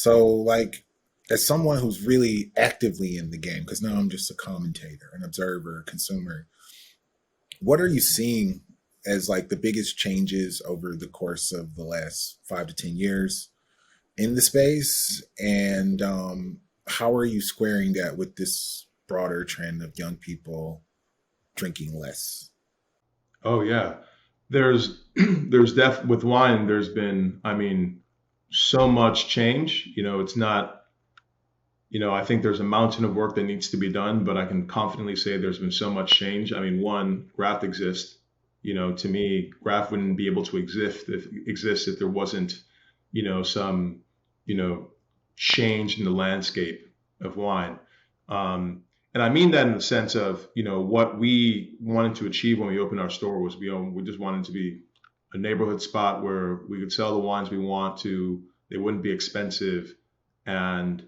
So, like, as someone who's really actively in the game, because now I'm just a commentator, an observer, a consumer, what are you seeing as like the biggest changes over the course of the last 5 to 10 years in the space? And how are you squaring that with this broader trend of young people drinking less? Oh yeah, there's with wine. There's been, I mean, so much change. It's not. I think there's a mountain of work that needs to be done, but I can confidently say there's been so much change. I mean, one, Graft exists. To me, Graft wouldn't be able to exist if there wasn't, some, you know, change in the landscape of wine. And I mean that in the sense of, what we wanted to achieve when we opened our store was we just wanted to be a neighborhood spot where we could sell the wines we want to. They wouldn't be expensive, and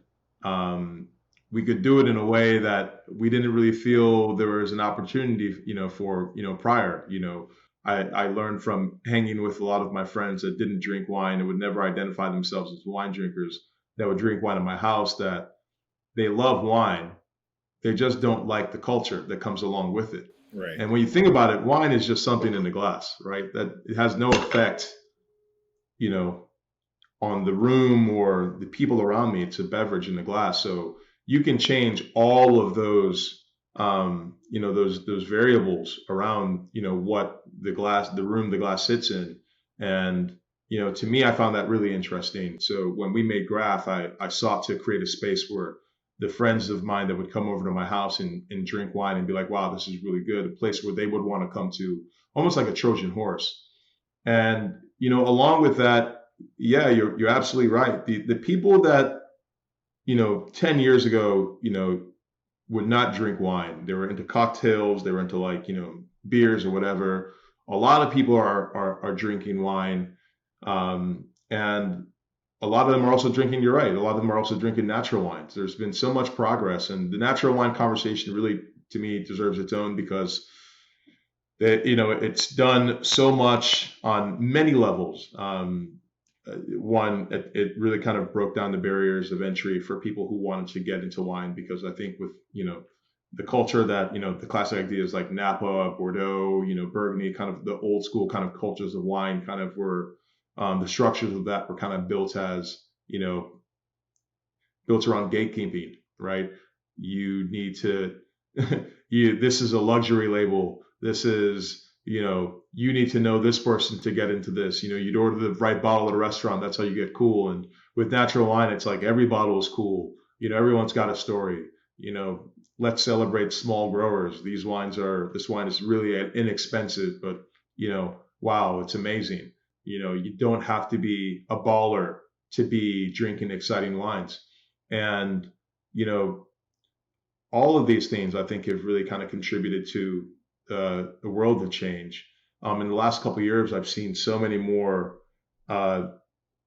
we could do it in a way that we didn't really feel there was an opportunity, for, prior. I learned from hanging with a lot of my friends that didn't drink wine and would never identify themselves as wine drinkers, that would drink wine in my house, that they love wine. They just don't like the culture that comes along with it. Right. And when you think about it, wine is just something in the glass, right? That it has no effect, you know, on the room or the people around me. It's a beverage in the glass. So you can change all of those, those variables around, what the room the glass sits in. And, to me, I found that really interesting. So when we made Graph, I sought to create a space where the friends of mine that would come over to my house and drink wine and be like, wow, this is really good. A place where they would want to come to, almost like a Trojan horse. And, along with that, yeah, you're absolutely right. The people that, 10 years ago, would not drink wine. They were into cocktails, they were into, like, beers or whatever. A lot of people are drinking wine. And a lot of them are also drinking, you're right, a lot of them are also drinking natural wines. There's been so much progress, and the natural wine conversation really, to me, deserves its own, because it's done so much on many levels. One, it really kind of broke down the barriers of entry for people who wanted to get into wine, because I think with, the culture that, the classic ideas like Napa, Bordeaux, Burgundy, kind of the old school kind of cultures of wine kind of were, the structures of that were kind of built as, built around gatekeeping, right? You need to, this is a luxury label. This is, you need to know this person to get into this. You'd order the right bottle at a restaurant. That's how you get cool. And with natural wine, it's like every bottle is cool. Everyone's got a story. Let's celebrate small growers. This wine is really inexpensive, but, wow, it's amazing. You don't have to be a baller to be drinking exciting wines. And, all of these things I think have really kind of contributed to the world of change. In the last couple of years, I've seen so many more uh,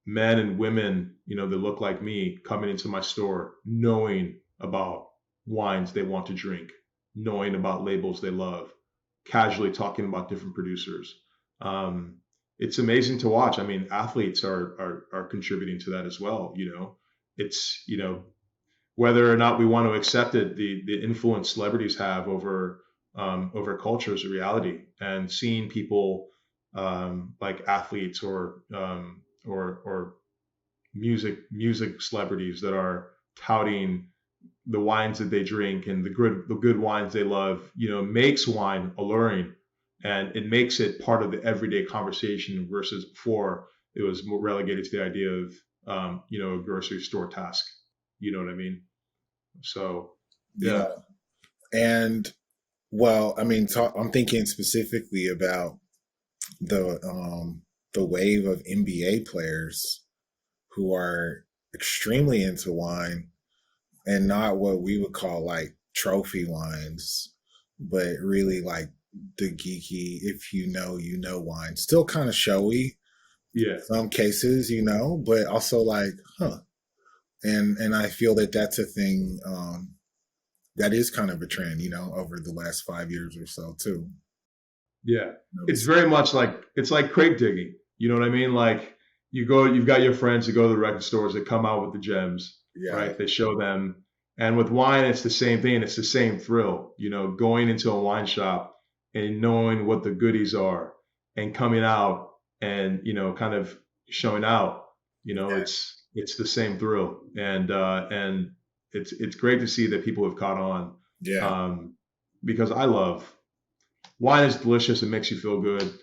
men and women, that look like me coming into my store, knowing about wines they want to drink, knowing about labels they love, casually talking about different producers. It's amazing to watch. I mean, athletes are contributing to that as well. It's, whether or not we want to accept it, the influence celebrities have over culture is a reality. And seeing people, like athletes or music celebrities that are touting the wines that they drink and the good wines they love, makes wine alluring, and it makes it part of the everyday conversation, versus before it was more relegated to the idea of, a grocery store task. You know what I mean? So, yeah. Yeah. And well, I mean, I'm thinking specifically about the wave of NBA players who are extremely into wine, and not what we would call like trophy wines, but really like the geeky, if you know, you know, wine. Still kind of showy Yeah. some cases, but also like, huh. And I feel that that's a thing, that is kind of a trend, over the last 5 years or so too. Yeah. It's Notice. very much like, it's like crate digging. You know what I mean? Like, you've got your friends that go to the record stores that come out with the gems, Yeah. right? They show them. And with wine, it's the same thing. It's the same thrill, going into a wine shop and knowing what the goodies are and coming out and, kind of showing out, it's the same thrill. And it's great to see that people have caught on. Yeah. Because wine is delicious. It makes you feel good.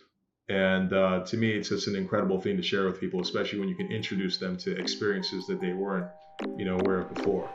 And to me, it's just an incredible thing to share with people, especially when you can introduce them to experiences that they weren't, aware of before.